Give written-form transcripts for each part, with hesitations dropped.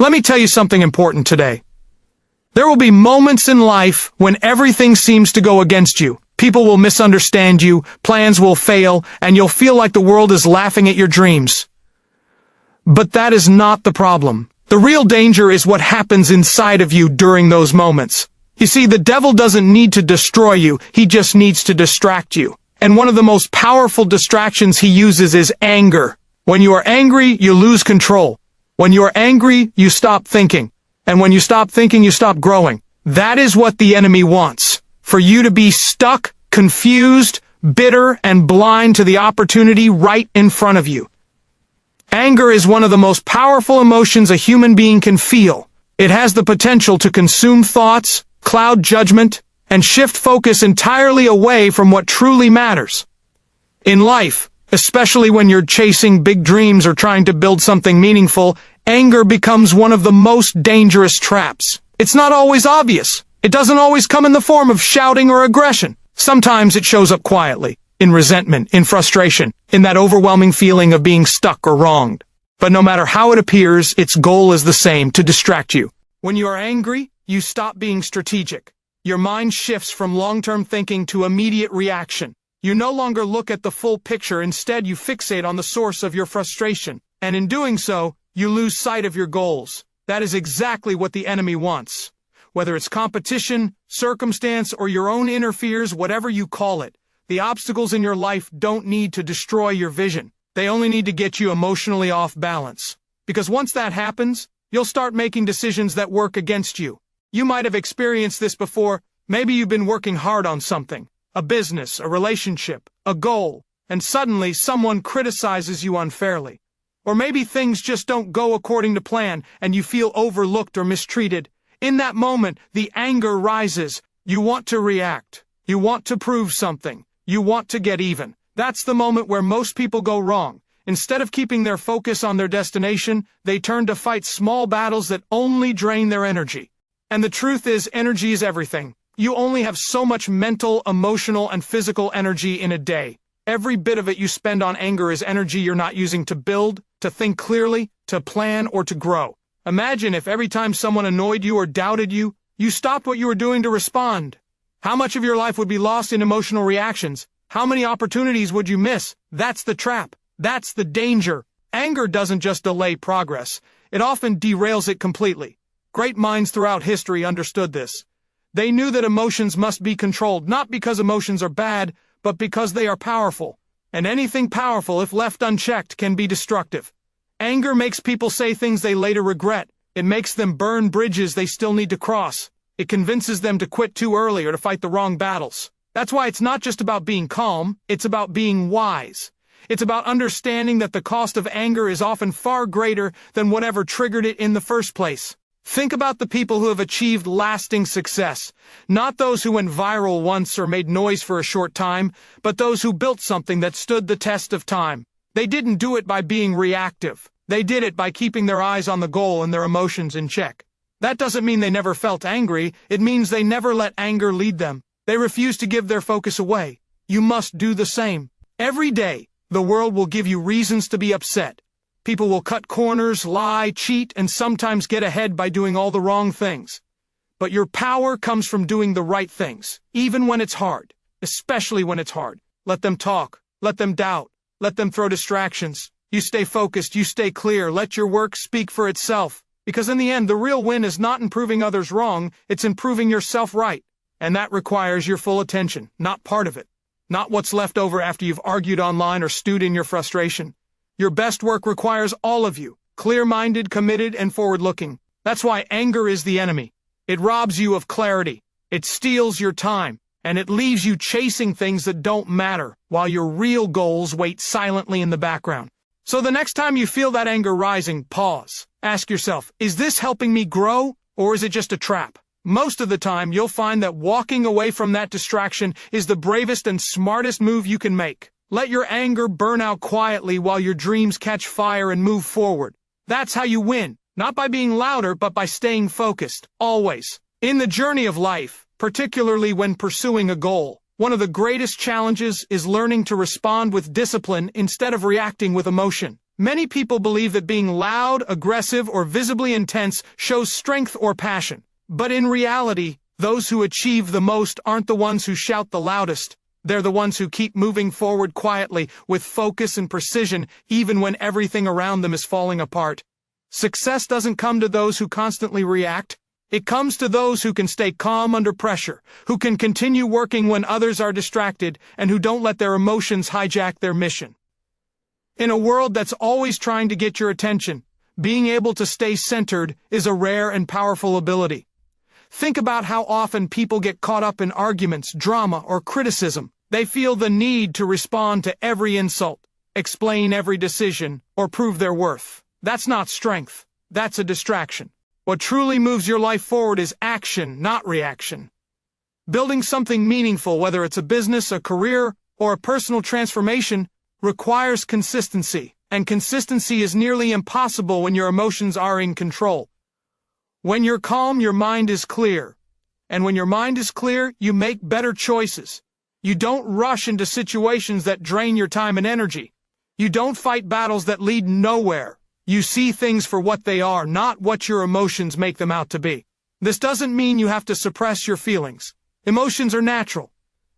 Let me tell you something important today. There will be moments in life when everything seems to go against you. People will misunderstand you, plans will fail, and you'll feel like the world is laughing at your dreams. But that is not the problem. The real danger is what happens inside of you during those moments. You see, the devil doesn't need to destroy you, he just needs to distract you. And one of the most powerful distractions he uses is anger. When you are angry, you lose control. When you are angry, you stop thinking. And when you stop thinking, you stop growing. That is what the enemy wants. For you to be stuck, confused, bitter, and blind to the opportunity right in front of you. Anger is one of the most powerful emotions a human being can feel. It has the potential to consume thoughts, cloud judgment, and shift focus entirely away from what truly matters. In life, especially when you're chasing big dreams or trying to build something meaningful, anger becomes one of the most dangerous traps. It's not always obvious. It doesn't always come in the form of shouting or aggression. Sometimes it shows up quietly, in resentment, in frustration, in that overwhelming feeling of being stuck or wronged. But no matter how it appears, its goal is the same, to distract you. When you are angry, you stop being strategic. Your mind shifts from long-term thinking to immediate reaction. You no longer look at the full picture, instead you fixate on the source of your frustration. And in doing so, you lose sight of your goals. That is exactly what the enemy wants. Whether it's competition, circumstance, or your own inner fears, whatever you call it, the obstacles in your life don't need to destroy your vision. They only need to get you emotionally off balance. Because once that happens, you'll start making decisions that work against you. You might have experienced this before. Maybe you've been working hard on something, a business, a relationship, a goal, and suddenly someone criticizes you unfairly. Or maybe things just don't go according to plan and you feel overlooked or mistreated. In that moment, the anger rises. You want to react. You want to prove something. You want to get even. That's the moment where most people go wrong. Instead of keeping their focus on their destination, they turn to fight small battles that only drain their energy. And the truth is, energy is everything. You only have so much mental, emotional, and physical energy in a day. Every bit of it you spend on anger is energy you're not using to build, to think clearly, to plan, or to grow. Imagine if every time someone annoyed you or doubted you, you stopped what you were doing to respond. How much of your life would be lost in emotional reactions? How many opportunities would you miss? That's the trap. That's the danger. Anger doesn't just delay progress. It often derails it completely. Great minds throughout history understood this. They knew that emotions must be controlled, not because emotions are bad, but because they are powerful. And anything powerful, if left unchecked, can be destructive. Anger makes people say things they later regret. It makes them burn bridges they still need to cross. It convinces them to quit too early or to fight the wrong battles. That's why it's not just about being calm, it's about being wise. It's about understanding that the cost of anger is often far greater than whatever triggered it in the first place. Think about the people who have achieved lasting success. Not those who went viral once or made noise for a short time, but those who built something that stood the test of time. They didn't do it by being reactive. They did it by keeping their eyes on the goal and their emotions in check. That doesn't mean they never felt angry. It means they never let anger lead them. They refused to give their focus away. You must do the same. Every day, the world will give you reasons to be upset. People will cut corners, lie, cheat, and sometimes get ahead by doing all the wrong things. But your power comes from doing the right things, even when it's hard, especially when it's hard. Let them talk. Let them doubt. Let them throw distractions. You stay focused. You stay clear. Let your work speak for itself. Because in the end, the real win is not improving others wrong. It's improving yourself right. And that requires your full attention, not part of it. Not what's left over after you've argued online or stewed in your frustration. Your best work requires all of you, clear-minded, committed, and forward-looking. That's why anger is the enemy. It robs you of clarity. It steals your time. And it leaves you chasing things that don't matter, while your real goals wait silently in the background. So the next time you feel that anger rising, pause. Ask yourself, is this helping me grow, or is it just a trap? Most of the time, you'll find that walking away from that distraction is the bravest and smartest move you can make. Let your anger burn out quietly while your dreams catch fire and move forward. That's how you win, not by being louder, but by staying focused, always. In the journey of life, particularly when pursuing a goal, one of the greatest challenges is learning to respond with discipline instead of reacting with emotion. Many people believe that being loud, aggressive, or visibly intense shows strength or passion. But in reality, those who achieve the most aren't the ones who shout the loudest. They're the ones who keep moving forward quietly, with focus and precision, even when everything around them is falling apart. Success doesn't come to those who constantly react. It comes to those who can stay calm under pressure, who can continue working when others are distracted, and who don't let their emotions hijack their mission. In a world that's always trying to get your attention, being able to stay centered is a rare and powerful ability. Think about how often people get caught up in arguments, drama, or criticism. They feel the need to respond to every insult, explain every decision, or prove their worth. That's not strength. That's a distraction. What truly moves your life forward is action, not reaction. Building something meaningful, whether it's a business, a career, or a personal transformation, requires consistency, and consistency is nearly impossible when your emotions are in control. When you're calm, your mind is clear. And when your mind is clear, you make better choices. You don't rush into situations that drain your time and energy. You don't fight battles that lead nowhere. You see things for what they are, not what your emotions make them out to be. This doesn't mean you have to suppress your feelings. Emotions are natural.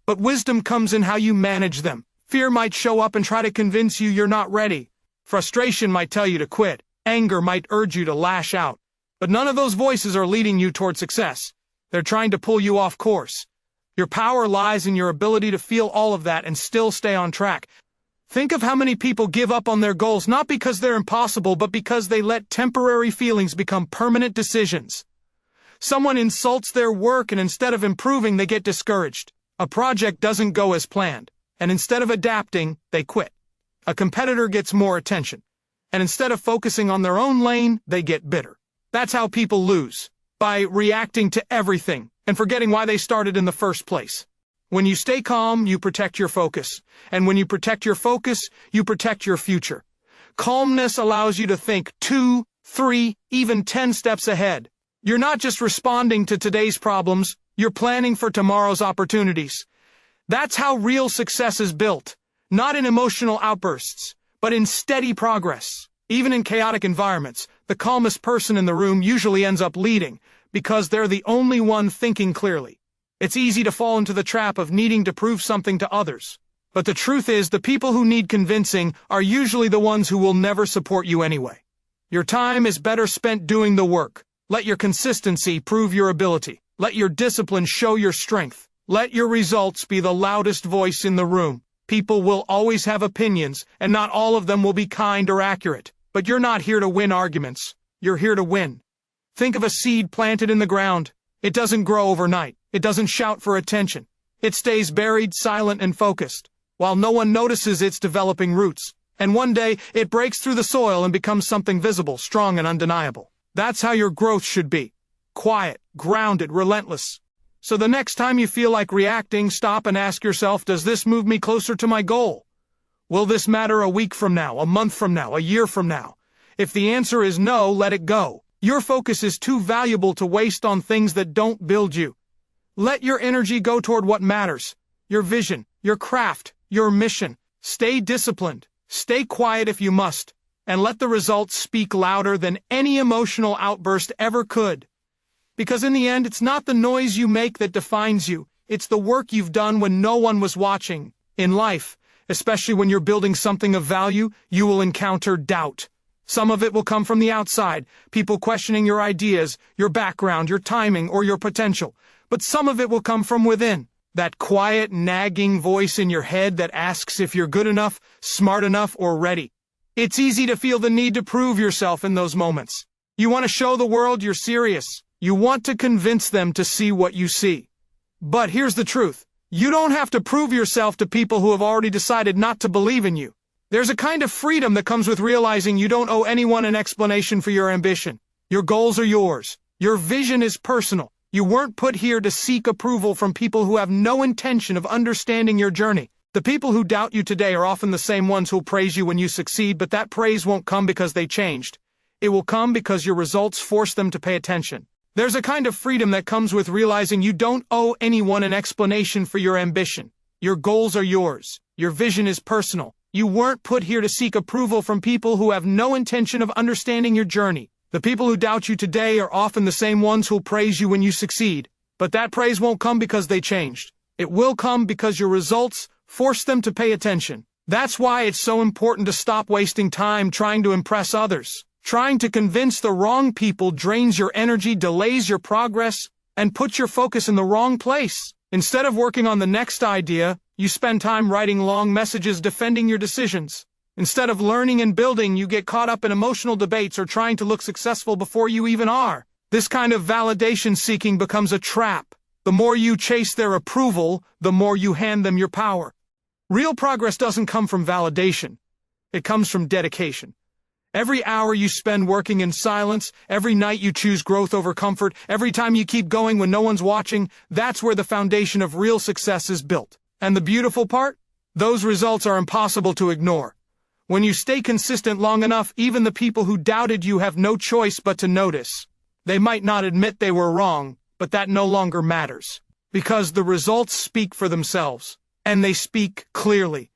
But wisdom comes in how you manage them. Fear might show up and try to convince you you're not ready. Frustration might tell you to quit. Anger might urge you to lash out. But none of those voices are leading you toward success. They're trying to pull you off course. Your power lies in your ability to feel all of that and still stay on track. Think of how many people give up on their goals not because they're impossible, but because they let temporary feelings become permanent decisions. Someone insults their work and instead of improving, they get discouraged. A project doesn't go as planned, and instead of adapting, they quit. A competitor gets more attention, and instead of focusing on their own lane, they get bitter. That's how people lose, by reacting to everything and forgetting why they started in the first place. When you stay calm, you protect your focus. And when you protect your focus, you protect your future. Calmness allows you to think 2, 3, even 10 steps ahead. You're not just responding to today's problems, you're planning for tomorrow's opportunities. That's how real success is built, not in emotional outbursts, but in steady progress. Even in chaotic environments, the calmest person in the room usually ends up leading, because they're the only one thinking clearly. It's easy to fall into the trap of needing to prove something to others. But the truth is, the people who need convincing are usually the ones who will never support you anyway. Your time is better spent doing the work. Let your consistency prove your ability. Let your discipline show your strength. Let your results be the loudest voice in the room. People will always have opinions, and not all of them will be kind or accurate. But you're not here to win arguments. You're here to win. Think of a seed planted in the ground. It doesn't grow overnight. It doesn't shout for attention. It stays buried, silent, and focused, while no one notices its developing roots. And one day, it breaks through the soil and becomes something visible, strong, and undeniable. That's how your growth should be. Quiet, grounded, relentless. So the next time you feel like reacting, stop and ask yourself, does this move me closer to my goal? Will this matter a week from now, a month from now, a year from now? If the answer is no, let it go. Your focus is too valuable to waste on things that don't build you. Let your energy go toward what matters. Your vision, your craft, your mission. Stay disciplined. Stay quiet if you must. And let the results speak louder than any emotional outburst ever could. Because in the end, it's not the noise you make that defines you. It's the work you've done when no one was watching. In life, especially when you're building something of value, you will encounter doubt. Some of it will come from the outside, people questioning your ideas, your background, your timing, or your potential. But some of it will come from within, that quiet, nagging voice in your head that asks if you're good enough, smart enough, or ready. It's easy to feel the need to prove yourself in those moments. You want to show the world you're serious. You want to convince them to see what you see. But here's the truth. You don't have to prove yourself to people who have already decided not to believe in you. There's a kind of freedom that comes with realizing you don't owe anyone an explanation for your ambition. Your goals are yours. Your vision is personal. You weren't put here to seek approval from people who have no intention of understanding your journey. The people who doubt you today are often the same ones who'll praise you when you succeed, but that praise won't come because they changed. It will come because your results force them to pay attention. There's a kind of freedom that comes with realizing you don't owe anyone an explanation for your ambition. Your goals are yours. Your vision is personal. You weren't put here to seek approval from people who have no intention of understanding your journey. The people who doubt you today are often the same ones who'll praise you when you succeed. But that praise won't come because they changed. It will come because your results force them to pay attention. That's why it's so important to stop wasting time trying to impress others. Trying to convince the wrong people drains your energy, delays your progress, and puts your focus in the wrong place. Instead of working on the next idea, you spend time writing long messages defending your decisions. Instead of learning and building, you get caught up in emotional debates or trying to look successful before you even are. This kind of validation seeking becomes a trap. The more you chase their approval, the more you hand them your power. Real progress doesn't come from validation. It comes from dedication. Every hour you spend working in silence, every night you choose growth over comfort, every time you keep going when no one's watching, that's where the foundation of real success is built. And the beautiful part? Those results are impossible to ignore. When you stay consistent long enough, even the people who doubted you have no choice but to notice. They might not admit they were wrong, but that no longer matters. Because the results speak for themselves. And they speak clearly.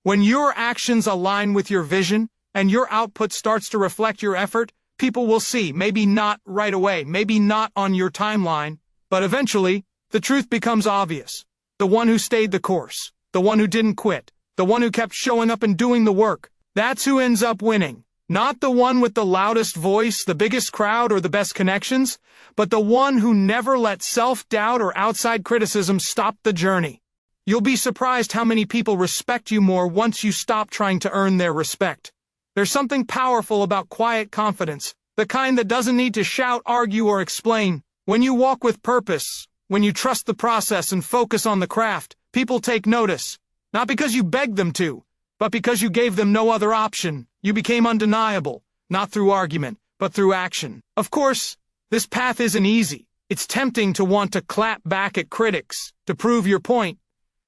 When your actions align with your vision, and your output starts to reflect your effort, people will see, maybe not right away, maybe not on your timeline, but eventually, the truth becomes obvious. The one who stayed the course, the one who didn't quit, the one who kept showing up and doing the work, that's who ends up winning. Not the one with the loudest voice, the biggest crowd, or the best connections, but the one who never let self-doubt or outside criticism stop the journey. You'll be surprised how many people respect you more once you stop trying to earn their respect. There's something powerful about quiet confidence, the kind that doesn't need to shout, argue, or explain. When you walk with purpose, when you trust the process and focus on the craft, people take notice. Not because you begged them to, but because you gave them no other option. You became undeniable, not through argument, but through action. Of course, this path isn't easy. It's tempting to want to clap back at critics, to prove your point,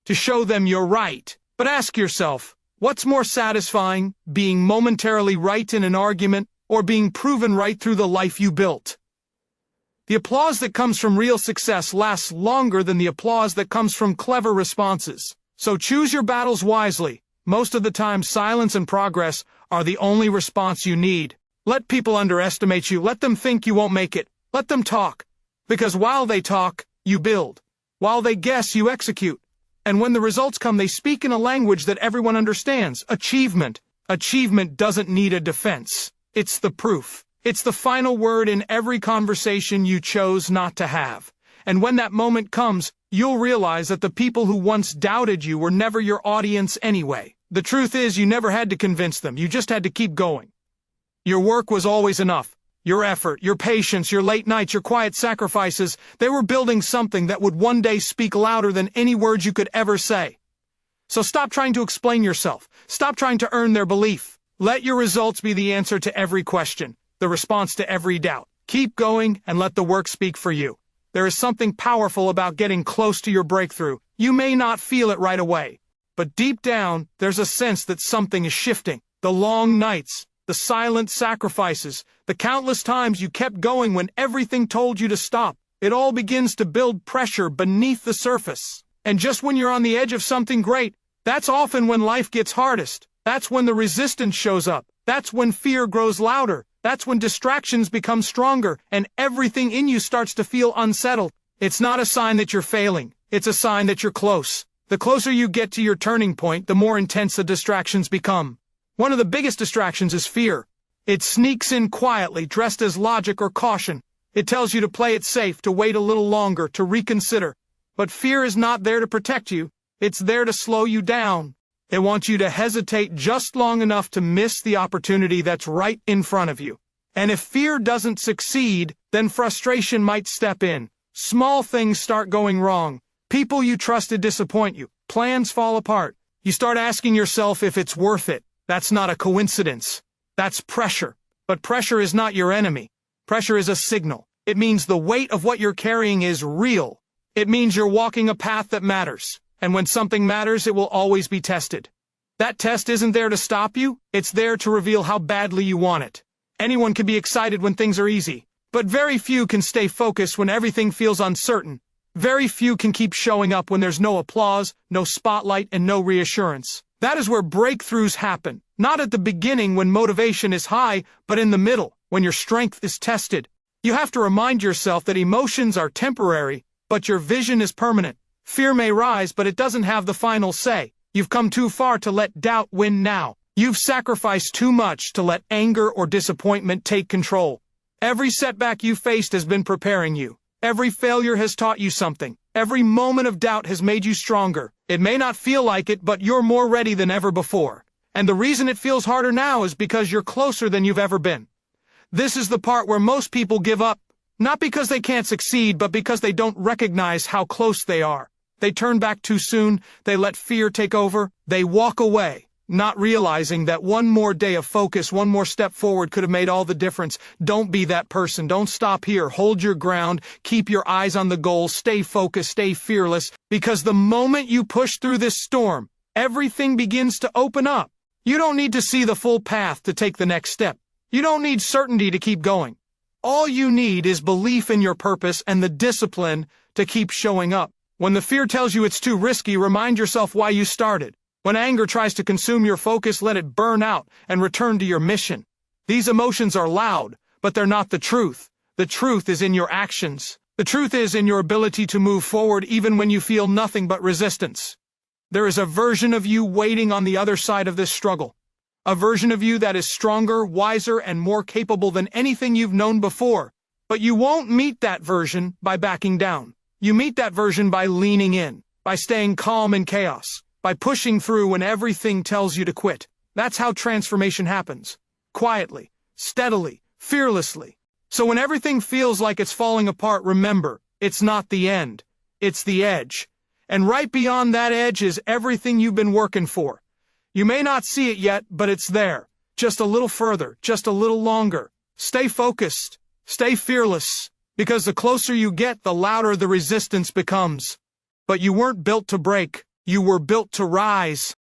to show them you're right. But ask yourself, what's more satisfying, being momentarily right in an argument, or being proven right through the life you built? The applause that comes from real success lasts longer than the applause that comes from clever responses. So choose your battles wisely. Most of the time, silence and progress are the only response you need. Let people underestimate you. Let them think you won't make it. Let them talk. Because while they talk, you build. While they guess, you execute. And when the results come, they speak in a language that everyone understands. Achievement. Achievement doesn't need a defense. It's the proof. It's the final word in every conversation you chose not to have. And when that moment comes, you'll realize that the people who once doubted you were never your audience anyway. The truth is, you never had to convince them. You just had to keep going. Your work was always enough. Your effort, your patience, your late nights, your quiet sacrifices, they were building something that would one day speak louder than any words you could ever say. So stop trying to explain yourself. Stop trying to earn their belief. Let your results be the answer to every question, the response to every doubt. Keep going and let the work speak for you. There is something powerful about getting close to your breakthrough. You may not feel it right away, but deep down, there's a sense that something is shifting. The long nights, the silent sacrifices, the countless times you kept going when everything told you to stop. It all begins to build pressure beneath the surface. And just when you're on the edge of something great, that's often when life gets hardest. That's when the resistance shows up. That's when fear grows louder. That's when distractions become stronger and everything in you starts to feel unsettled. It's not a sign that you're failing. It's a sign that you're close. The closer you get to your turning point, the more intense the distractions become. One of the biggest distractions is fear. It sneaks in quietly, dressed as logic or caution. It tells you to play it safe, to wait a little longer, to reconsider. But fear is not there to protect you. It's there to slow you down. It wants you to hesitate just long enough to miss the opportunity that's right in front of you. And if fear doesn't succeed, then frustration might step in. Small things start going wrong. People you trusted disappoint you. Plans fall apart. You start asking yourself if it's worth it. That's not a coincidence. That's pressure. But pressure is not your enemy. Pressure is a signal. It means the weight of what you're carrying is real. It means you're walking a path that matters. And when something matters, it will always be tested. That test isn't there to stop you. It's there to reveal how badly you want it. Anyone can be excited when things are easy, but very few can stay focused when everything feels uncertain. Very few can keep showing up when there's no applause, no spotlight, and no reassurance. That is where breakthroughs happen, not at the beginning when motivation is high, but in the middle, when your strength is tested. You have to remind yourself that emotions are temporary, but your vision is permanent. Fear may rise, but it doesn't have the final say. You've come too far to let doubt win now. You've sacrificed too much to let anger or disappointment take control. Every setback you faced has been preparing you. Every failure has taught you something. Every moment of doubt has made you stronger. It may not feel like it, but you're more ready than ever before. And the reason it feels harder now is because you're closer than you've ever been. This is the part where most people give up, not because they can't succeed, but because they don't recognize how close they are. They turn back too soon, they let fear take over, they walk away, not realizing that one more day of focus, one more step forward could have made all the difference. Don't be that person. Don't stop here. Hold your ground. Keep your eyes on the goal. Stay focused. Stay fearless. Because the moment you push through this storm, everything begins to open up. You don't need to see the full path to take the next step. You don't need certainty to keep going. All you need is belief in your purpose and the discipline to keep showing up. When the fear tells you it's too risky, remind yourself why you started. When anger tries to consume your focus, let it burn out and return to your mission. These emotions are loud, but they're not the truth. The truth is in your actions. The truth is in your ability to move forward even when you feel nothing but resistance. There is a version of you waiting on the other side of this struggle. A version of you that is stronger, wiser, and more capable than anything you've known before. But you won't meet that version by backing down. You meet that version by leaning in, by staying calm in chaos, by pushing through when everything tells you to quit. That's how transformation happens. Quietly, steadily, fearlessly. So when everything feels like it's falling apart, remember, it's not the end. It's the edge. And right beyond that edge is everything you've been working for. You may not see it yet, but it's there. Just a little further, just a little longer. Stay focused. Stay fearless. Because the closer you get, the louder the resistance becomes. But you weren't built to break. You were built to rise.